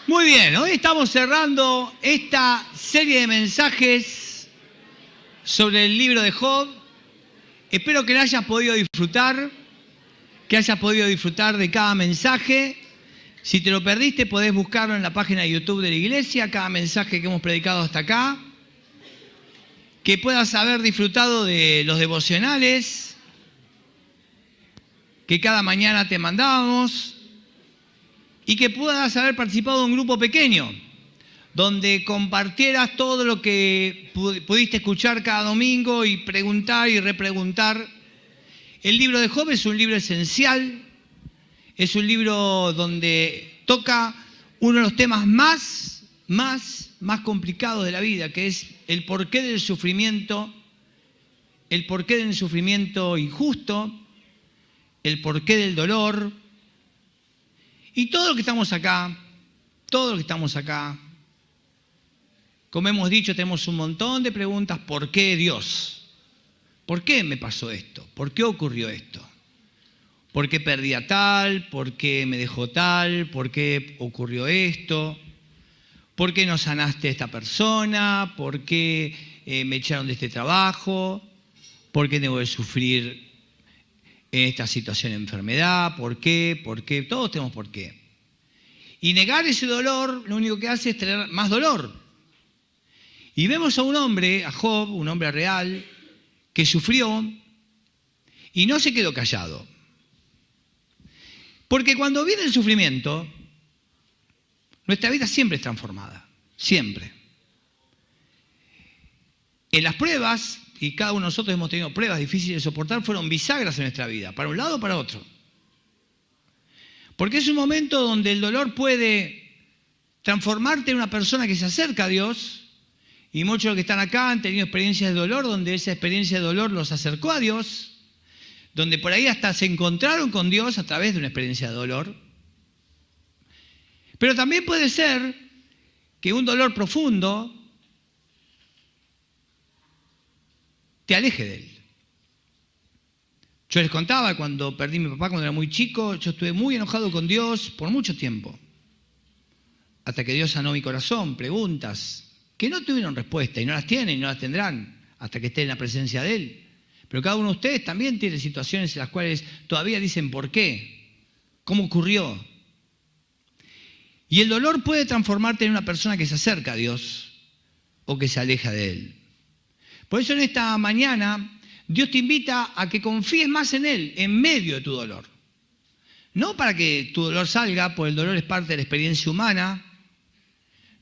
Muy bien, hoy estamos cerrando esta serie de mensajes sobre el libro de Job. Espero que la hayas podido disfrutar, de cada mensaje. Si te lo perdiste, podés buscarlo en la página de YouTube de la iglesia, cada mensaje que hemos predicado hasta acá. Que puedas haber disfrutado de los devocionales que cada mañana te mandábamos. Y que puedas haber participado de un grupo pequeño, donde compartieras todo lo que pudiste escuchar cada domingo y preguntar y repreguntar. El libro de Job es un libro esencial, es un libro donde toca uno de los temas más complicados de la vida, que es el porqué del sufrimiento injusto, el porqué del dolor. Y todos los que estamos acá, como hemos dicho, tenemos un montón de preguntas. ¿Por qué Dios? ¿Por qué me pasó esto? ¿Por qué ocurrió esto? ¿Por qué perdí a tal? ¿Por qué me dejó tal? ¿Por qué ocurrió esto? ¿Por qué no sanaste a esta persona? ¿Por qué me echaron de este trabajo? ¿Por qué tengo que sufrir en esta situación de enfermedad? ¿Por qué? Todos tenemos por qué. Y negar ese dolor lo único que hace es tener más dolor. Y vemos a un hombre, a Job, un hombre real, que sufrió y no se quedó callado. Porque cuando viene el sufrimiento, nuestra vida siempre es transformada, siempre. En las pruebas, y cada uno de nosotros hemos tenido pruebas difíciles de soportar, fueron bisagras en nuestra vida, para un lado o para otro. Porque es un momento donde el dolor puede transformarte en una persona que se acerca a Dios, y muchos de los que están acá han tenido experiencias de dolor, donde esa experiencia de dolor los acercó a Dios, donde por ahí hasta se encontraron con Dios a través de una experiencia de dolor. Pero también puede ser que un dolor profundo te aleje de Él. Yo les contaba, cuando perdí a mi papá cuando era muy chico, yo estuve muy enojado con Dios por mucho tiempo. Hasta que Dios sanó mi corazón, preguntas que no tuvieron respuesta y no las tienen y no las tendrán hasta que estén en la presencia de Él. Pero cada uno de ustedes también tiene situaciones en las cuales todavía dicen ¿por qué? ¿Cómo ocurrió? Y el dolor puede transformarte en una persona que se acerca a Dios o que se aleja de Él. Por eso en esta mañana Dios te invita a que confíes más en Él en medio de tu dolor. No para que tu dolor salga, porque el dolor es parte de la experiencia humana,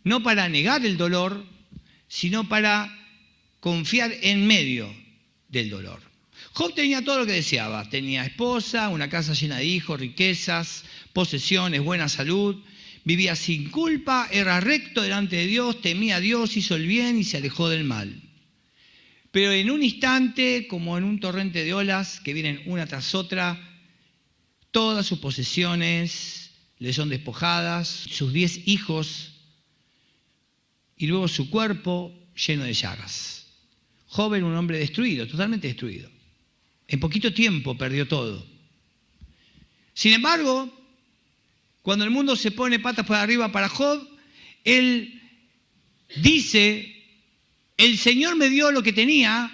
no para negar el dolor, sino para confiar en medio del dolor. Job tenía todo lo que deseaba. Tenía esposa, una casa llena de hijos, riquezas, posesiones, buena salud. Vivía sin culpa, era recto delante de Dios, temía a Dios, hizo el bien y se alejó del mal. Pero en un instante, como en un torrente de olas que vienen una tras otra, todas sus posesiones le son despojadas, sus 10 hijos, y luego su cuerpo lleno de llagas. Job era un hombre destruido, totalmente destruido. En poquito tiempo perdió todo. Sin embargo, cuando el mundo se pone patas para arriba para Job, él dice: el Señor me dio lo que tenía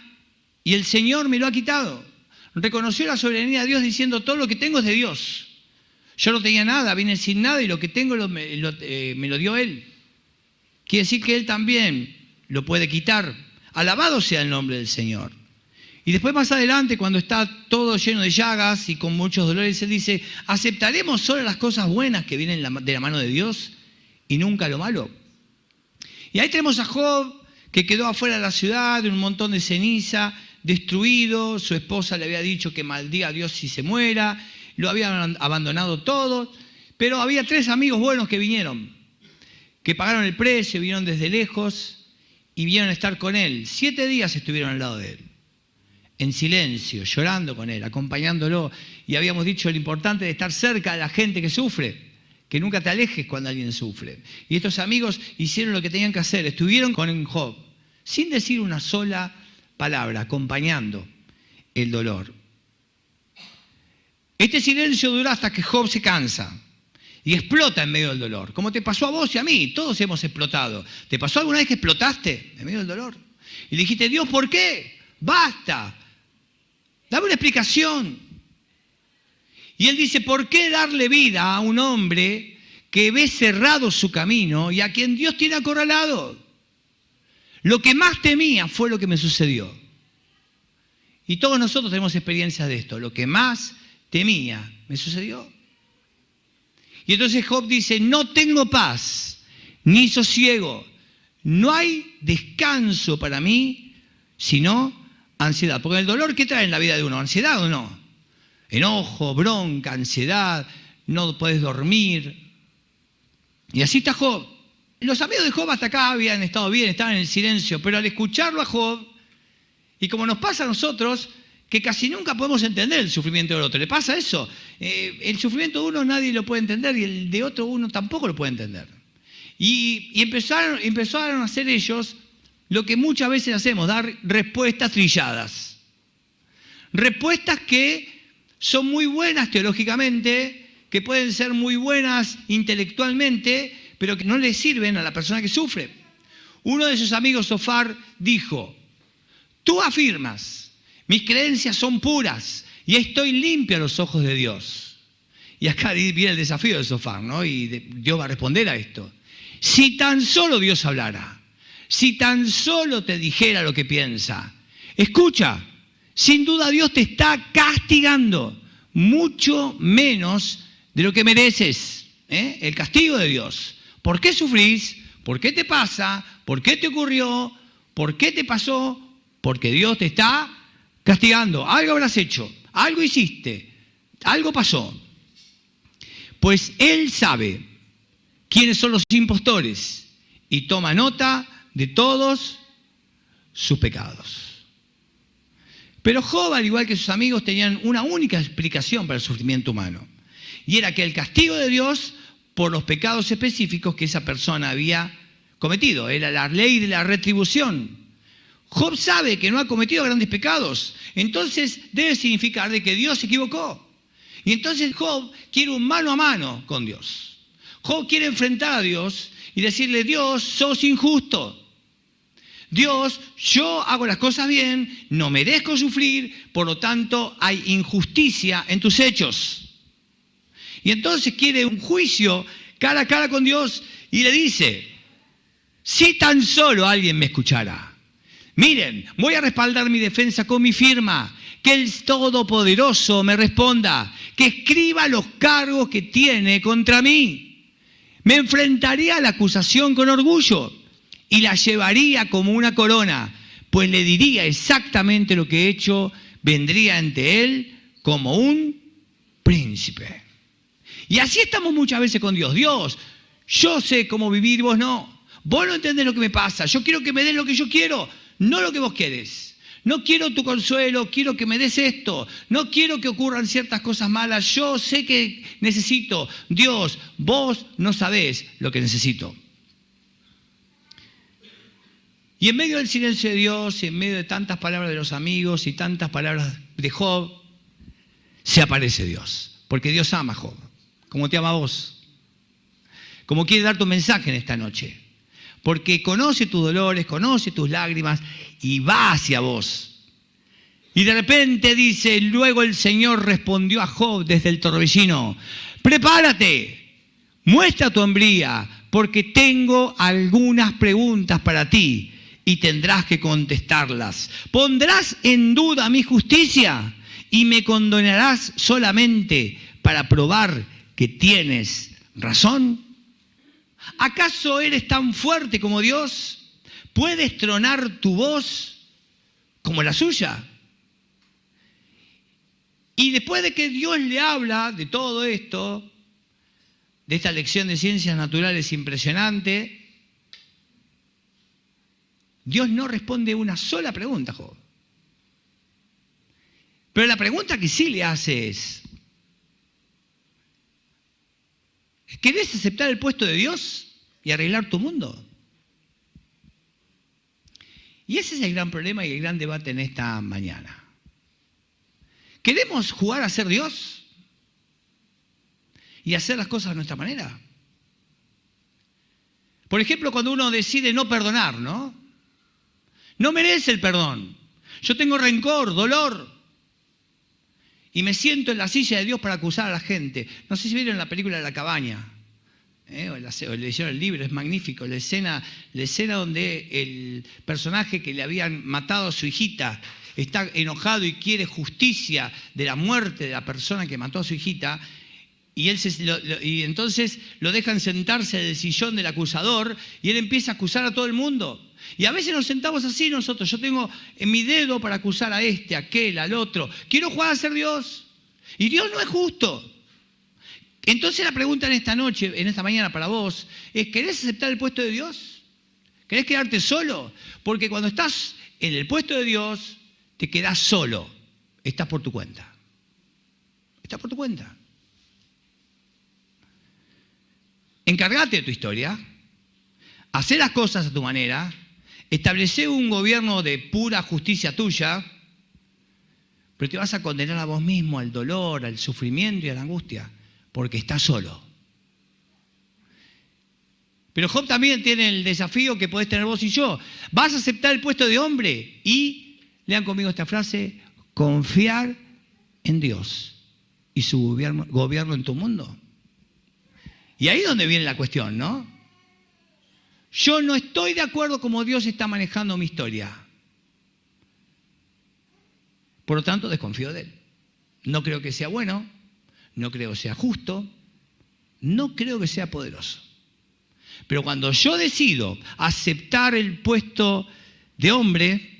y el Señor me lo ha quitado. Reconoció la soberanía de Dios diciendo: todo lo que tengo es de Dios. Yo no tenía nada, vine sin nada y lo que tengo me lo dio Él. Quiere decir que Él también lo puede quitar. Alabado sea el nombre del Señor. Y después más adelante, cuando está todo lleno de llagas y con muchos dolores, Él dice: ¿aceptaremos solo las cosas buenas que vienen de la mano de Dios y nunca lo malo? Y ahí tenemos a Job, que quedó afuera de la ciudad, en un montón de ceniza, destruido. Su esposa le había dicho que maldiga a Dios si se muera, lo habían abandonado todo. Pero había 3 amigos buenos que vinieron, que pagaron el precio, vinieron desde lejos y vinieron a estar con él. 7 días estuvieron al lado de él, en silencio, llorando con él, acompañándolo. Y habíamos dicho lo importante de estar cerca de la gente que sufre, que nunca te alejes cuando alguien sufre. Y estos amigos hicieron lo que tenían que hacer, estuvieron con Job, sin decir una sola palabra, acompañando el dolor. Este silencio dura hasta que Job se cansa. y explota en medio del dolor. Como te pasó a vos y a mí, todos hemos explotado. ¿Te pasó alguna vez que explotaste en medio del dolor? Y le dijiste, Dios, ¿por qué? Basta. Dame una explicación. Y él dice, ¿por qué darle vida a un hombre que ve cerrado su camino y a quien Dios tiene acorralado? Lo que más temía fue lo que me sucedió. Y todos nosotros tenemos experiencias de esto. Lo que más temía me sucedió. Y entonces Job dice, no tengo paz, ni sosiego. No hay descanso para mí, sino ansiedad. Porque el dolor, ¿qué trae en la vida de uno? ¿Ansiedad o no? Enojo, bronca, ansiedad, no puedes dormir. Y así está Job. Los amigos de Job hasta acá habían estado bien, estaban en el silencio, pero al escucharlo a Job, y como nos pasa a nosotros, que casi nunca podemos entender el sufrimiento del otro. ¿Le pasa eso? El sufrimiento de uno nadie lo puede entender y el de otro uno tampoco lo puede entender. Y empezaron a hacer ellos lo que muchas veces hacemos, dar respuestas trilladas. Respuestas que son muy buenas teológicamente, que pueden ser muy buenas intelectualmente, pero que no le sirven a la persona que sufre. Uno de sus amigos, Zofar, dijo, tú afirmas, mis creencias son puras y estoy limpio a los ojos de Dios. Y acá viene el desafío de Zofar, ¿no? Y Dios va a responder a esto. Si tan solo Dios hablara, si tan solo te dijera lo que piensa, escucha, sin duda Dios te está castigando mucho menos de lo que mereces, el castigo de Dios. ¿Por qué sufrís? ¿Por qué te pasa? ¿Por qué te ocurrió? ¿Por qué te pasó? Porque Dios te está castigando. Algo habrás hecho, algo hiciste, algo pasó. Pues Él sabe quiénes son los impostores y toma nota de todos sus pecados. Pero Job, al igual que sus amigos, tenían una única explicación para el sufrimiento humano. Y era que el castigo de Dios por los pecados específicos que esa persona había cometido. Era la ley de la retribución. Job sabe que no ha cometido grandes pecados. Entonces debe significar de que Dios se equivocó. Y entonces Job quiere un mano a mano con Dios. Job quiere enfrentar a Dios y decirle, Dios, sos injusto. Dios, yo hago las cosas bien, no merezco sufrir, por lo tanto hay injusticia en tus hechos. Y entonces quiere un juicio cara a cara con Dios y le dice, si tan solo alguien me escuchara. Miren, voy a respaldar mi defensa con mi firma, que el Todopoderoso me responda, que escriba los cargos que tiene contra mí. Me enfrentaría a la acusación con orgullo y la llevaría como una corona, pues le diría exactamente lo que he hecho, vendría ante él como un príncipe. Y así estamos muchas veces con Dios. Dios, yo sé cómo vivir, vos no. Vos no entendés lo que me pasa. Yo quiero que me des lo que yo quiero, no lo que vos querés. No quiero tu consuelo, quiero que me des esto. No quiero que ocurran ciertas cosas malas. Yo sé que necesito. Dios, vos no sabés lo que necesito. Y en medio del silencio de Dios, en medio de tantas palabras de los amigos y tantas palabras de Job, se aparece Dios. Porque Dios ama a Job, como te ama a vos. Como quiere dar tu mensaje en esta noche. Porque conoce tus dolores, conoce tus lágrimas y va hacia vos. Y de repente dice, luego el Señor respondió a Job desde el torbellino, prepárate, muestra tu hombría, porque tengo algunas preguntas para ti y tendrás que contestarlas. ¿Pondrás en duda mi justicia y me condenarás solamente para probar que tienes razón? ¿Acaso eres tan fuerte como Dios? ¿Puedes tronar tu voz como la suya? Y después de que Dios le habla de todo esto, de esta lección de ciencias naturales impresionante, Dios no responde una sola pregunta a Job. Pero la pregunta que sí le hace es, ¿querés aceptar el puesto de Dios y arreglar tu mundo? Y ese es el gran problema y el gran debate en esta mañana. ¿Queremos jugar a ser Dios? y hacer las cosas a nuestra manera. Por ejemplo, cuando uno decide no perdonar, ¿no? No merece el perdón. Yo tengo rencor, dolor. Y me siento en la silla de Dios para acusar a la gente. No sé si vieron la película de La Cabaña. O leyeron el libro, es magnífico. La escena donde el personaje que le habían matado a su hijita está enojado y quiere justicia de la muerte de la persona que mató a su hijita. Y entonces lo dejan sentarse en el sillón del acusador y él empieza a acusar a todo el mundo. Y a veces nos sentamos así nosotros. Yo tengo en mi dedo para acusar a este, a aquel, al otro. Quiero jugar a ser Dios. Y Dios no es justo. Entonces la pregunta en esta noche, en esta mañana para vos, es: ¿querés aceptar el puesto de Dios? ¿Querés quedarte solo? Porque cuando estás en el puesto de Dios, te quedás solo. Estás por tu cuenta. Estás por tu cuenta. Encargate de tu historia, hacé las cosas a tu manera, establecé un gobierno de pura justicia tuya, pero te vas a condenar a vos mismo al dolor, al sufrimiento y a la angustia, porque estás solo. Pero Job también tiene el desafío que podés tener vos y yo. Vas a aceptar el puesto de hombre y, lean conmigo esta frase, confiar en Dios y su gobierno en tu mundo. Y ahí es donde viene la cuestión, ¿no? Yo no estoy de acuerdo cómo Dios está manejando mi historia. Por lo tanto, desconfío de Él. No creo que sea bueno, no creo que sea justo, no creo que sea poderoso. Pero cuando yo decido aceptar el puesto de hombre,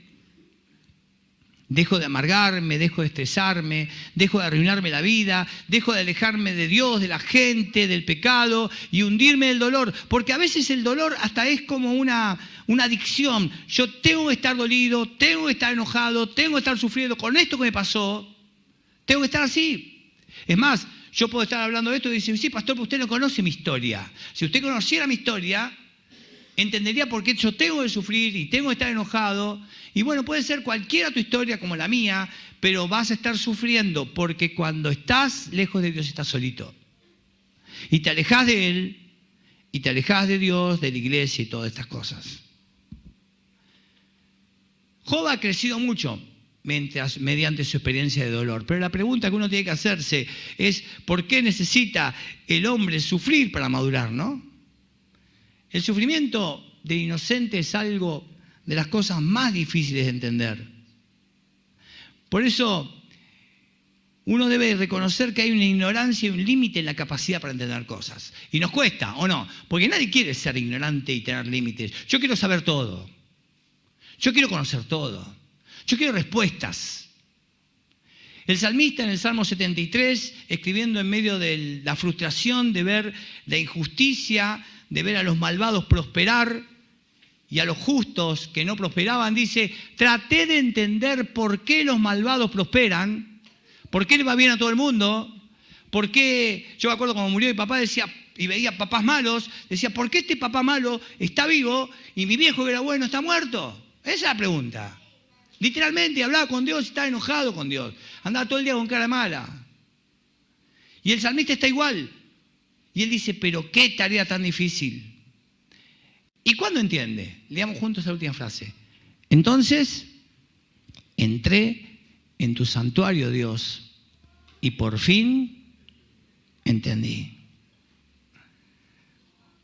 dejo de amargarme, dejo de estresarme, dejo de arruinarme la vida, dejo de alejarme de Dios, de la gente, del pecado y hundirme en el dolor. Porque a veces el dolor hasta es como una adicción. Yo tengo que estar dolido, tengo que estar enojado, tengo que estar sufriendo con esto que me pasó. Tengo que estar así. Es más, yo puedo estar hablando de esto y decir: sí, pastor, pero usted no conoce mi historia. Si usted conociera mi historia, entendería por qué yo tengo que sufrir y tengo que estar enojado. Y bueno, puede ser cualquiera tu historia como la mía, pero vas a estar sufriendo porque cuando estás lejos de Dios estás solito. Y te alejás de Él, y te alejás de Dios, de la iglesia y todas estas cosas. Job ha crecido mucho mediante su experiencia de dolor. Pero la pregunta que uno tiene que hacerse es: ¿por qué necesita el hombre sufrir para madurar, no? El sufrimiento de inocente es algo de las cosas más difíciles de entender. Por eso, uno debe reconocer que hay una ignorancia y un límite en la capacidad para entender cosas. Y nos cuesta, ¿o no? Porque nadie quiere ser ignorante y tener límites. Yo quiero saber todo. Yo quiero conocer todo. Yo quiero respuestas. El salmista en el Salmo 73, escribiendo en medio de la frustración de ver la injusticia, de ver a los malvados prosperar y a los justos que no prosperaban, dice: traté de entender por qué los malvados prosperan, por qué le va bien a todo el mundo, por qué, yo me acuerdo cuando murió mi papá, decía, y veía papás malos, decía: ¿por qué este papá malo está vivo y mi viejo que era bueno está muerto? Esa es la pregunta. Literalmente, hablaba con Dios y estaba enojado con Dios. Andaba todo el día con cara mala. Y el salmista está igual. Y él dice: pero qué tarea tan difícil. ¿Y cuándo entiende? Leamos juntos la última frase. Entonces, entré en tu santuario, Dios, y por fin entendí.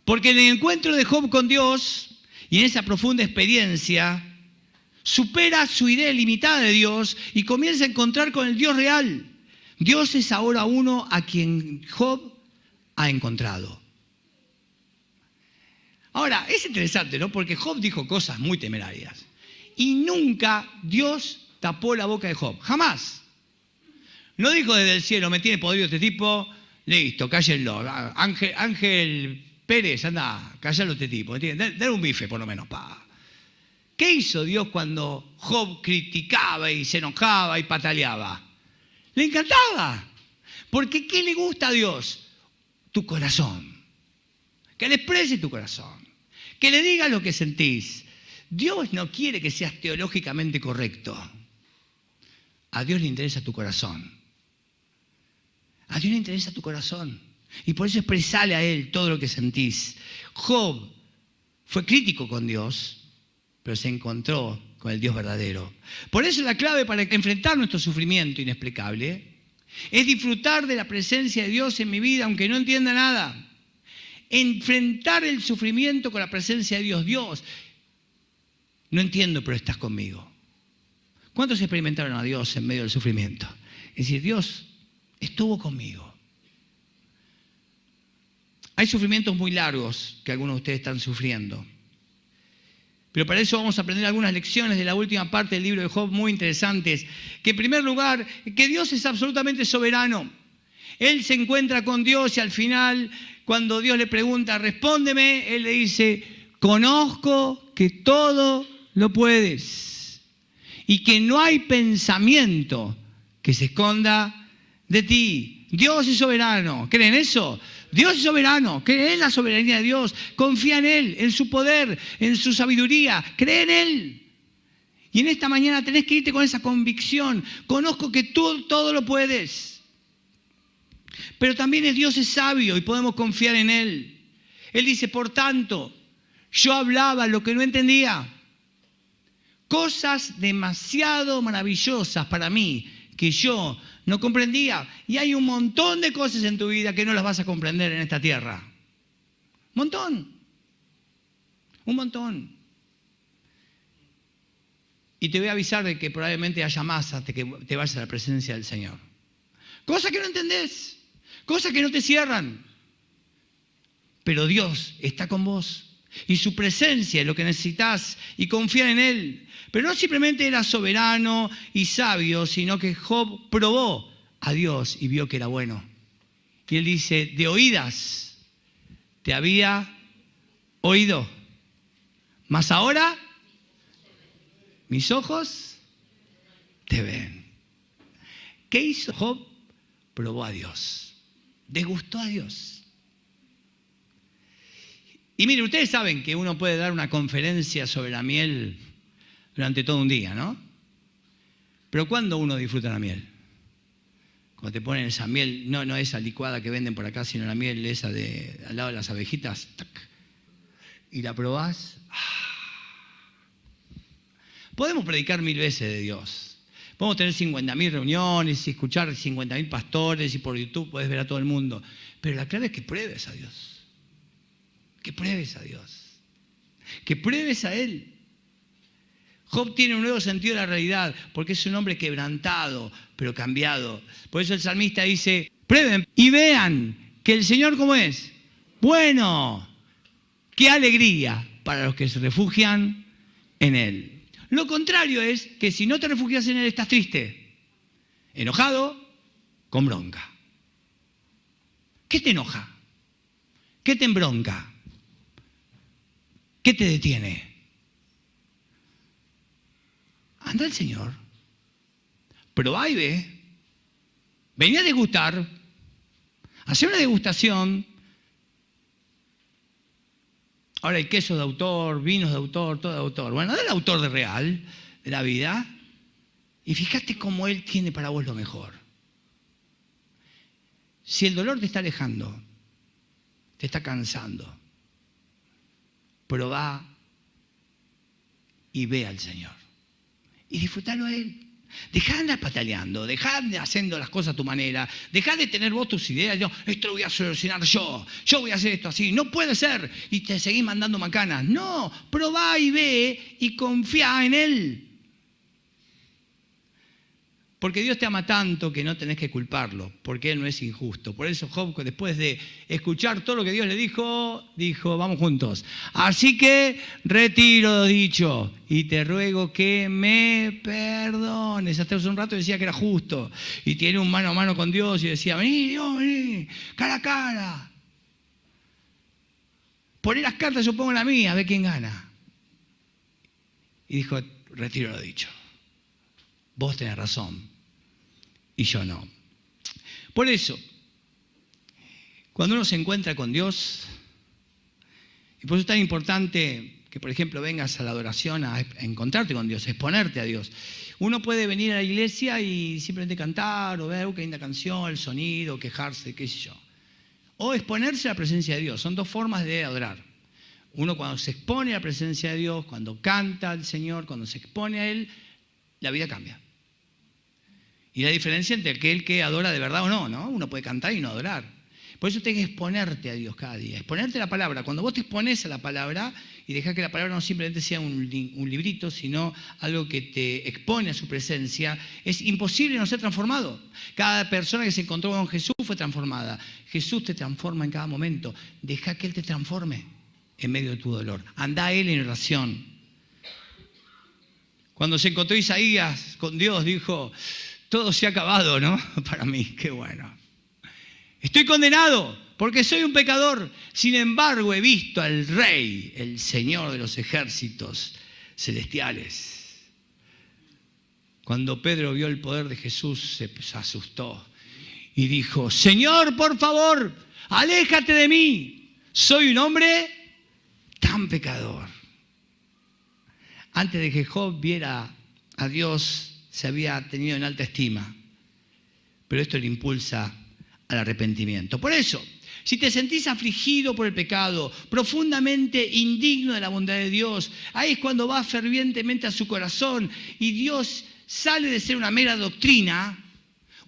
Porque en el encuentro de Job con Dios y en esa profunda experiencia, supera su idea limitada de Dios y comienza a encontrar con el Dios real. Dios es ahora uno a quien Job ha encontrado. Ahora, es interesante, ¿no? Porque Job dijo cosas muy temerarias. Y nunca Dios tapó la boca de Job. Jamás. No dijo desde el cielo: me tiene podrido este tipo, listo, cállenlo. Ángel Pérez, anda, cállalo este tipo. Dale un bife, por lo menos. ¿Qué hizo Dios cuando Job criticaba y se enojaba y pataleaba? Le encantaba. Porque ¿qué le gusta a Dios? Tu corazón. Que le exprese tu corazón. Que le digas lo que sentís. Dios no quiere que seas teológicamente correcto. A Dios le interesa tu corazón. A Dios le interesa tu corazón. Y por eso expresale a Él todo lo que sentís. Job fue crítico con Dios, pero se encontró con el Dios verdadero. Por eso la clave para enfrentar nuestro sufrimiento inexplicable es disfrutar de la presencia de Dios en mi vida, aunque no entienda nada. Enfrentar el sufrimiento con la presencia de Dios. Dios, no entiendo, pero estás conmigo. ¿Cuántos experimentaron a Dios en medio del sufrimiento? Es decir, Dios estuvo conmigo. Hay sufrimientos muy largos que algunos de ustedes están sufriendo. Pero para eso vamos a aprender algunas lecciones de la última parte del libro de Job muy interesantes. Que en primer lugar, que Dios es absolutamente soberano. Él se encuentra con Dios y al final, cuando Dios le pregunta, respóndeme, Él le dice, conozco que todo lo puedes y que no hay pensamiento que se esconda de ti. Dios es soberano. ¿Creen eso? Dios es soberano, cree en la soberanía de Dios, confía en Él, en su poder, en su sabiduría, cree en Él. Y en esta mañana tenés que irte con esa convicción, conozco que tú todo lo puedes. Pero también Dios es sabio y podemos confiar en Él. Él dice, por tanto, yo hablaba lo que no entendía, cosas demasiado maravillosas para mí que yo no comprendía. Y hay un montón de cosas en tu vida que no las vas a comprender en esta tierra. Un montón. Un montón. Y te voy a avisar de que probablemente haya más hasta que te vayas a la presencia del Señor. Cosas que no entendés. Cosas que no te cierran. Pero Dios está con vos. Y su presencia es lo que necesitas y confiar en Él. Pero no simplemente era soberano y sabio, sino que Job probó a Dios y vio que era bueno. Y él dice, de oídas te había oído, mas ahora mis ojos te ven. ¿Qué hizo Job? Probó a Dios, degustó a Dios. Y miren, ustedes saben que uno puede dar una conferencia sobre la miel durante todo un día, ¿no? Pero ¿cuándo uno disfruta la miel? Cuando te ponen esa miel, no esa licuada que venden por acá, sino la miel esa de al lado de las abejitas, ¡tac! Y la probás. Podemos predicar 1000 veces de Dios. Podemos tener 50.000 reuniones y escuchar 50.000 pastores y por YouTube puedes ver a todo el mundo. Pero la clave es que pruebes a Dios. Que pruebes a Dios. Que pruebes a Él. Job tiene un nuevo sentido de la realidad porque es un hombre quebrantado, pero cambiado. Por eso el salmista dice, prueben y vean que el Señor ¿cómo es? Bueno, qué alegría para los que se refugian en Él. Lo contrario es que si no te refugias en Él estás triste, enojado, con bronca. ¿Qué te enoja? ¿Qué te embronca? ¿Qué te detiene? Anda al Señor, probá y ve, vení a degustar, hacer una degustación. Ahora hay quesos de autor, vinos de autor, todo de autor. Bueno, del autor de real, de la vida, y fíjate cómo Él tiene para vos lo mejor. Si el dolor te está alejando, te está cansando, probá y ve al Señor. Y disfrutalo a Él. Dejá de andar pataleando, dejá de haciendo las cosas a tu manera, dejá de tener vos tus ideas, yo, esto lo voy a solucionar yo voy a hacer esto así, no puede ser, y te seguís mandando macanas. No, probá y ve y confía en Él. Porque Dios te ama tanto que no tenés que culparlo, porque Él no es injusto. Por eso Job, después de escuchar todo lo que Dios le dijo, vamos juntos. Así que retiro lo dicho y te ruego que me perdones. Hasta hace un rato decía que era justo y tiene un mano a mano con Dios y decía, vení Dios, vení, cara a cara. Poné las cartas, yo pongo la mía, a ver quién gana. Y dijo, retiro lo dicho. Vos tenés razón. Y yo no. Por eso, cuando uno se encuentra con Dios, y por eso es tan importante que, por ejemplo, vengas a la adoración a encontrarte con Dios, a exponerte a Dios. Uno puede venir a la iglesia y simplemente cantar o ver qué linda canción, el sonido, quejarse, qué sé yo. o exponerse a la presencia de Dios. Son dos formas de adorar. Uno cuando se expone a la presencia de Dios, cuando canta al Señor, cuando se expone a Él, la vida cambia. Y la diferencia entre aquel que adora de verdad o no, ¿no? Uno puede cantar y no adorar. Por eso tienes que exponerte a Dios cada día, exponerte a la palabra. Cuando vos te expones a la palabra y dejás que la palabra no simplemente sea un librito, sino algo que te expone a su presencia, es imposible no ser transformado. Cada persona que se encontró con Jesús fue transformada. Jesús te transforma en cada momento. Deja que Él te transforme en medio de tu dolor. Anda a Él en oración. Cuando se encontró Isaías con Dios, dijo, todo se ha acabado, ¿no? Para mí, qué bueno. Estoy condenado porque soy un pecador. Sin embargo, he visto al Rey, el Señor de los ejércitos celestiales. Cuando Pedro vio el poder de Jesús, se asustó y dijo, Señor, por favor, aléjate de mí. Soy un hombre tan pecador. Antes de que Job viera a Dios, se había tenido en alta estima. Pero esto le impulsa al arrepentimiento. Por eso, si te sentís afligido por el pecado, profundamente indigno de la bondad de Dios, ahí es cuando vas fervientemente a su corazón y Dios sale de ser una mera doctrina,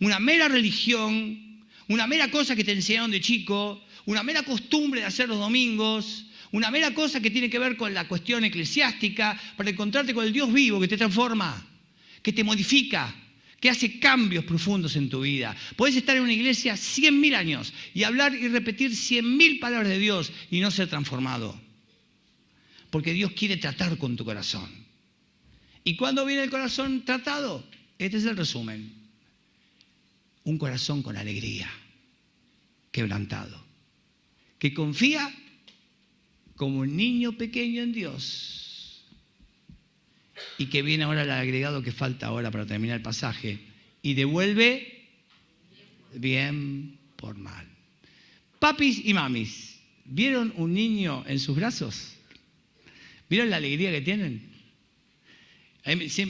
una mera religión, una mera cosa que te enseñaron de chico, una mera costumbre de hacer los domingos, una mera cosa que tiene que ver con la cuestión eclesiástica, para encontrarte con el Dios vivo que te transforma, que te modifica, que hace cambios profundos en tu vida. Podés estar en una iglesia 100.000 años y hablar y repetir 100.000 palabras de Dios y no ser transformado. Porque Dios quiere tratar con tu corazón. ¿Y cuándo viene el corazón tratado? Este es el resumen. Un corazón con alegría, quebrantado, que confía como un niño pequeño en Dios. Y que viene ahora el agregado que falta ahora para terminar el pasaje. Y devuelve bien por mal. Papis y mamis, ¿vieron un niño en sus brazos? ¿Vieron la alegría que tienen?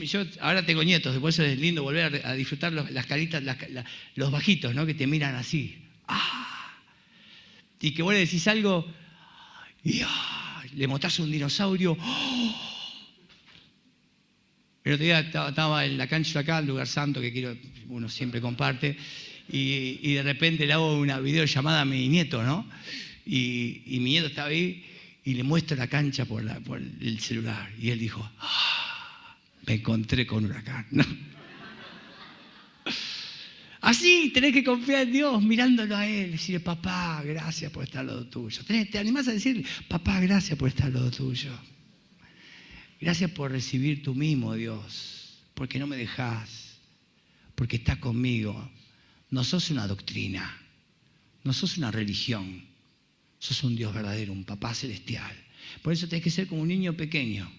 Yo ahora tengo nietos, por eso es lindo volver a disfrutar las caritas, los bajitos, ¿no? Que te miran así. ¡Ah! Y que vos le decís algo y le mostrás un dinosaurio. ¡Oh! El otro día estaba en la cancha acá, el lugar santo que uno siempre comparte, y de repente le hago una videollamada a mi nieto, ¿no? Y mi nieto estaba ahí y le muestro la cancha por el celular. Y él dijo, me encontré con Huracán, ¿no? Así tenés que confiar en Dios, mirándolo a Él, decirle, papá, gracias por estar al lado tuyo. Te animás a decirle, papá, gracias por estar al lado tuyo. Gracias por recibir tu mimo, Dios, porque no me dejás, porque estás conmigo. No sos una doctrina, no sos una religión, sos un Dios verdadero, un papá celestial. Por eso tenés que ser como un niño pequeño,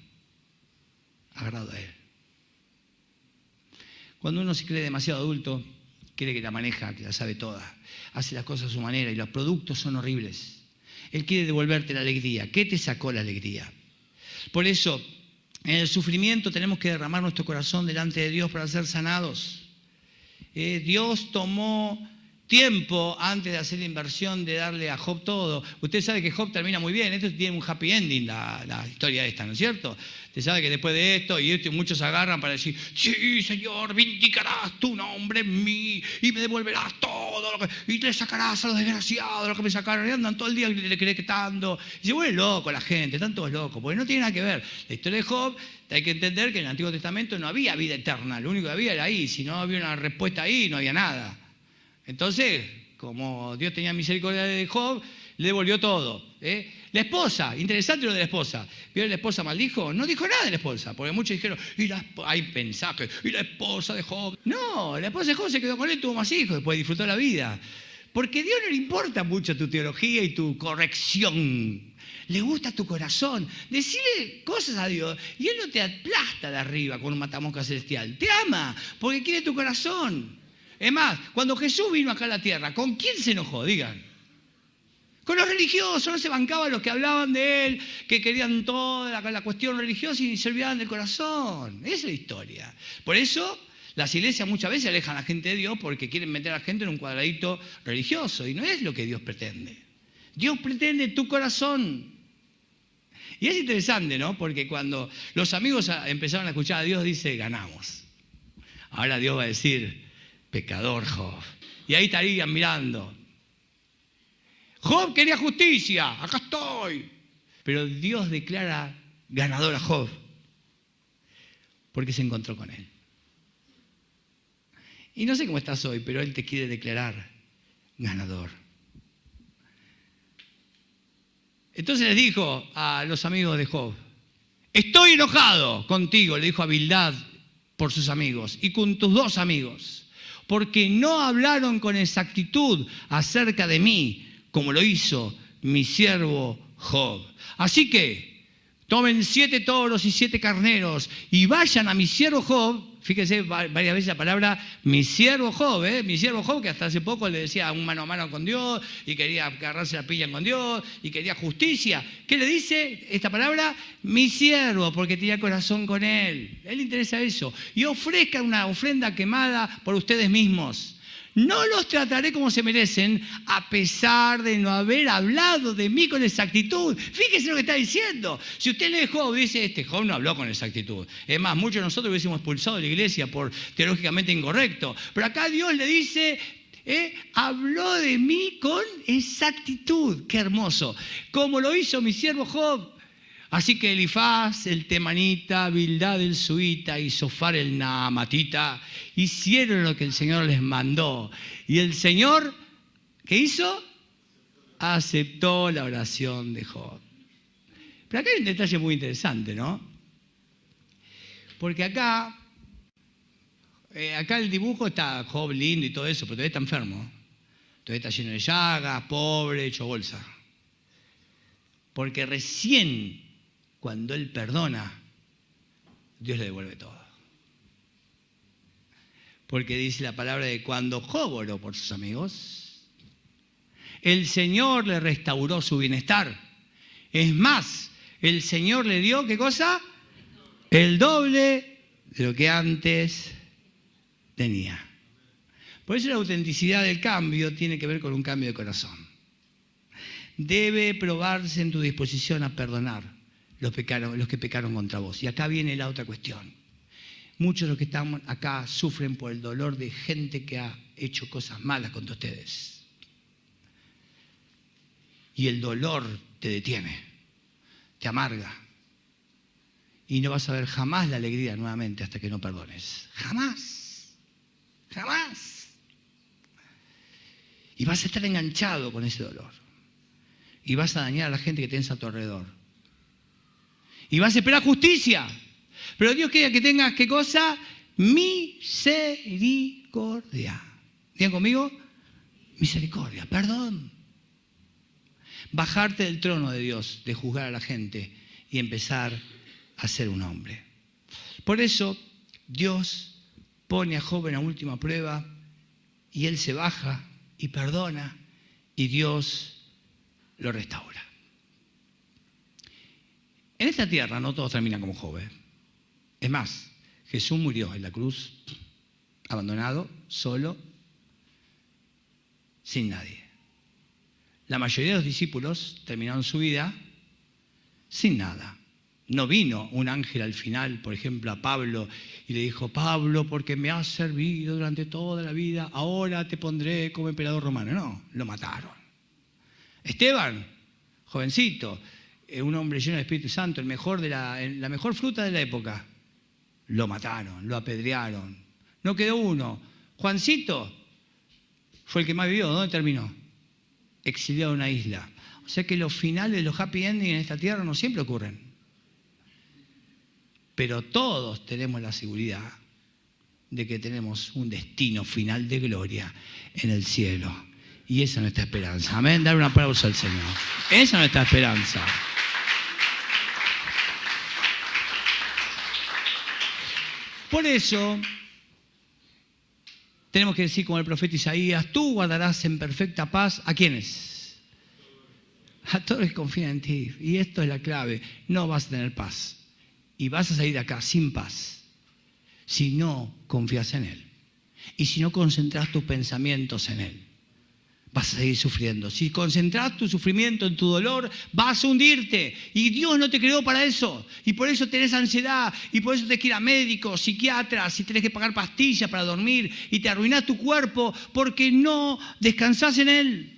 agarrado a Él. Cuando uno se cree demasiado adulto, cree que la maneja, que la sabe toda, hace las cosas a su manera y los productos son horribles. Él quiere devolverte la alegría. ¿Qué te sacó la alegría? Por eso, en el sufrimiento tenemos que derramar nuestro corazón delante de Dios para ser sanados. Dios tomó tiempo antes de hacer la inversión de darle a Job todo. Usted sabe que Job termina muy bien. Esto tiene un happy ending, la historia esta, ¿no es cierto? Usted sabe que después de esto, muchos agarran para decir, sí, Señor, vindicarás tu nombre en mí y me devolverás todo y le sacarás a los desgraciados lo que me sacaron. Y andan todo el día decretando. Y se vuelve loco la gente, están todos locos, porque no tiene nada que ver. La historia de Job, hay que entender que en el Antiguo Testamento no había vida eterna. Lo único que había era ahí. Si no había una respuesta ahí, no había nada. Entonces, como Dios tenía misericordia de Job, le devolvió todo. La esposa, interesante lo de la esposa. ¿Vieron la esposa maldijo? No dijo nada de la esposa, porque muchos dijeron, hay mensajes, y la esposa de Job. No, la esposa de Job se quedó con él, tuvo más hijos, después disfrutó la vida. Porque a Dios no le importa mucho tu teología y tu corrección. Le gusta tu corazón. Decirle cosas a Dios y Él no te aplasta de arriba con un matamosca celestial. Te ama porque quiere tu corazón. Es más, cuando Jesús vino acá a la tierra, ¿con quién se enojó? Digan. Con los religiosos, no se bancaban los que hablaban de Él, que querían toda la cuestión religiosa y se olvidaban del corazón. Esa es la historia. Por eso Las iglesias muchas veces alejan a la gente de Dios porque quieren meter a la gente en un cuadradito religioso y no es lo que Dios pretende. Dios pretende tu corazón. Y es interesante, ¿no? Porque cuando los amigos empezaron a escuchar a Dios, dice, ganamos. Ahora Dios va a decir, pecador Job. Y ahí estarían mirando. Job quería justicia, acá estoy. Pero Dios declara ganador a Job porque se encontró con él. Y no sé cómo estás hoy, pero Él te quiere declarar ganador. Entonces les dijo a los amigos de Job, estoy enojado contigo, le dijo a Bildad por sus amigos y con tus 2 amigos, porque no hablaron con exactitud acerca de mí, como lo hizo mi siervo Job. Así que tomen 7 toros y 7 carneros y vayan a mi siervo Job. Fíjese varias veces la palabra mi siervo Job, mi siervo Job, que hasta hace poco le decía un mano a mano con Dios y quería agarrarse la pilla con Dios y quería justicia. ¿Qué le dice esta palabra? Mi siervo, porque tenía corazón con él. A él le interesa eso. Y ofrezcan una ofrenda quemada por ustedes mismos. No los trataré como se merecen, a pesar de no haber hablado de mí con exactitud. Fíjese lo que está diciendo. Si usted lee Job, dice, este Job no habló con exactitud. Es más, muchos de nosotros hubiésemos expulsado de la iglesia por teológicamente incorrecto. Pero acá Dios le dice, habló de mí con exactitud. Qué hermoso. Como lo hizo mi siervo Job. Así que Elifaz, el temanita, Bildad el suita y Sofar el naamatita hicieron lo que el Señor les mandó. Y el Señor, ¿qué hizo? Aceptó la oración de Job. Pero acá hay un detalle muy interesante, ¿no? Porque acá el dibujo está Job lindo y todo eso, pero todavía está enfermo. Todavía está lleno de llagas, pobre, hecho bolsa. Porque recién cuando Él perdona, Dios le devuelve todo. Porque dice la palabra de cuando Job oró por sus amigos, el Señor le restauró su bienestar. Es más, el Señor le dio, ¿qué cosa? El doble de lo que antes tenía. Por eso la autenticidad del cambio tiene que ver con un cambio de corazón. Debe probarse en tu disposición a perdonar los que pecaron contra vos. Y acá viene la otra cuestión. Muchos de los que estamos acá sufren por el dolor de gente que ha hecho cosas malas contra ustedes. Y el dolor te detiene, te amarga. Y no vas a ver jamás la alegría nuevamente hasta que no perdones. Jamás. Jamás. Y vas a estar enganchado con ese dolor. Y vas a dañar a la gente que tienes a tu alrededor. Y vas a esperar justicia. Pero Dios quiere que tengas, ¿qué cosa? Misericordia. ¿Digan conmigo? Misericordia, perdón. Bajarte del trono de Dios, de juzgar a la gente y empezar a ser un hombre. Por eso Dios pone a Job en la última prueba y él se baja y perdona y Dios lo restaura. En esta tierra no todos terminan como Job. Es más, Jesús murió en la cruz, abandonado, solo, sin nadie. La mayoría de los discípulos terminaron su vida sin nada. No vino un ángel al final, por ejemplo, a Pablo y le dijo, Pablo, porque me has servido durante toda la vida, ahora te pondré como emperador romano. No, lo mataron. Esteban, jovencito, un hombre lleno del Espíritu Santo, la mejor fruta de la época, lo mataron, lo apedrearon. No quedó uno. Juancito fue el que más vivió. ¿Dónde terminó? Exiliado en una isla. O sea que los finales, los happy endings en esta tierra no siempre ocurren. Pero todos tenemos la seguridad de que tenemos un destino final de gloria en el cielo. Y esa es nuestra esperanza. Amén. Dar un aplauso al Señor. Esa es nuestra esperanza. Por eso, tenemos que decir como el profeta Isaías, tú guardarás en perfecta paz, ¿a quiénes? A todos los que confían en ti. Y esto es la clave, no vas a tener paz. Y vas a salir de acá sin paz. si no confías en Él y si no concentras tus pensamientos en Él. Vas a seguir sufriendo. Si concentras tu sufrimiento en tu dolor, vas a hundirte. Y Dios no te creó para eso. Y por eso tenés ansiedad. Y por eso tenés que ir a médicos, psiquiatras. Y tenés que pagar pastillas para dormir. Y te arruinás tu cuerpo porque no descansás en Él.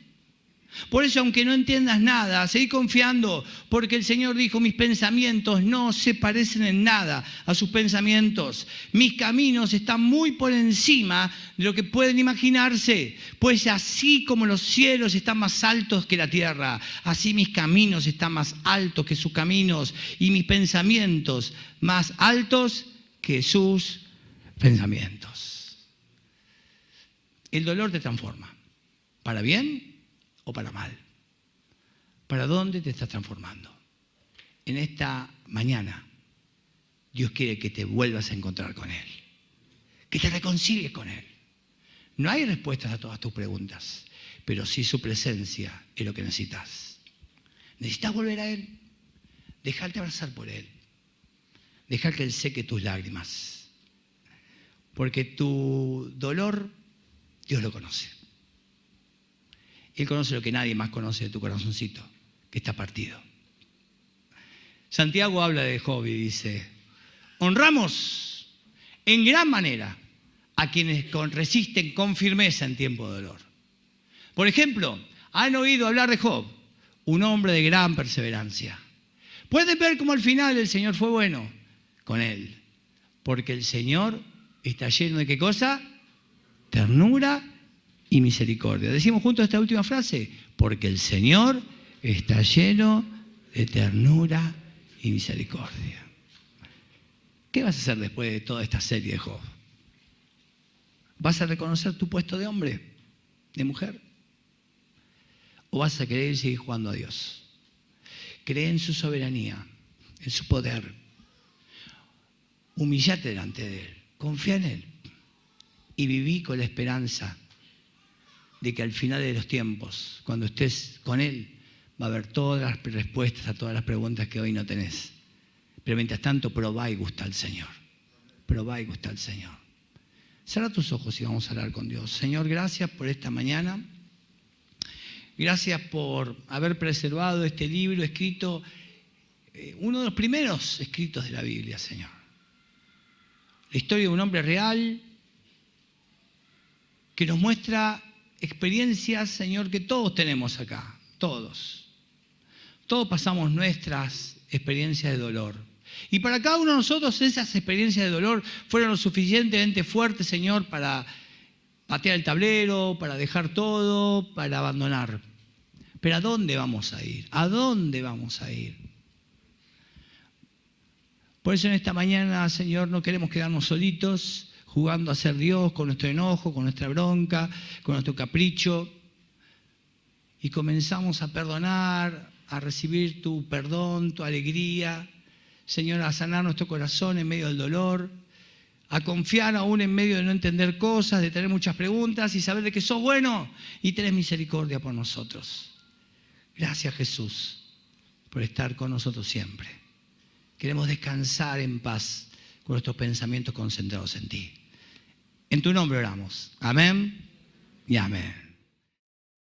Por eso, aunque no entiendas nada, seguí confiando, porque el Señor dijo, mis pensamientos no se parecen en nada a sus pensamientos. Mis caminos están muy por encima de lo que pueden imaginarse, pues así como los cielos están más altos que la tierra, así mis caminos están más altos que sus caminos y mis pensamientos más altos que sus pensamientos. El dolor te transforma, para bien o para mal. ¿Para dónde te estás transformando? En esta mañana, Dios quiere que te vuelvas a encontrar con Él, que te reconcilies con Él. No hay respuestas a todas tus preguntas, pero sí su presencia es lo que necesitas. Necesitas volver a Él, dejarte abrazar por Él, dejar que Él seque tus lágrimas, porque tu dolor, Dios lo conoce. Él conoce lo que nadie más conoce de tu corazoncito, que está partido. Santiago habla de Job y dice, honramos en gran manera a quienes resisten con firmeza en tiempo de dolor. Por ejemplo, han oído hablar de Job, un hombre de gran perseverancia. Pueden ver cómo al final el Señor fue bueno con él, porque el Señor está lleno de ¿qué cosa? Ternura y misericordia. Decimos juntos esta última frase, porque el Señor está lleno de ternura y misericordia. ¿Qué vas a hacer después de toda esta serie de Job? ¿Vas a reconocer tu puesto de hombre, de mujer? ¿O vas a querer seguir jugando a Dios? Cree en su soberanía, en su poder. Humillate delante de Él, confía en Él y viví con la esperanza de que al final de los tiempos, cuando estés con Él, va a haber todas las respuestas a todas las preguntas que hoy no tenés. Pero mientras tanto, probá y gusta al Señor. Probá y gusta al Señor. Cierra tus ojos y vamos a hablar con Dios. Señor, gracias por esta mañana. Gracias por haber preservado este libro escrito, uno de los primeros escritos de la Biblia, Señor. La historia de un hombre real que nos muestra experiencias, Señor, que todos tenemos acá, todos. Todos pasamos nuestras experiencias de dolor. Y para cada uno de nosotros esas experiencias de dolor fueron lo suficientemente fuertes, Señor, para patear el tablero, para dejar todo, para abandonar. Pero ¿a dónde vamos a ir? ¿A dónde vamos a ir? Por eso en esta mañana, Señor, no queremos quedarnos solitos, jugando a ser Dios con nuestro enojo, con nuestra bronca, con nuestro capricho. Y comenzamos a perdonar, a recibir tu perdón, tu alegría. Señor, a sanar nuestro corazón en medio del dolor, a confiar aún en medio de no entender cosas, de tener muchas preguntas y saber de que sos bueno y tenés misericordia por nosotros. Gracias, Jesús, por estar con nosotros siempre. Queremos descansar en paz con nuestros pensamientos concentrados en ti. En tu nombre oramos. Amén y amén.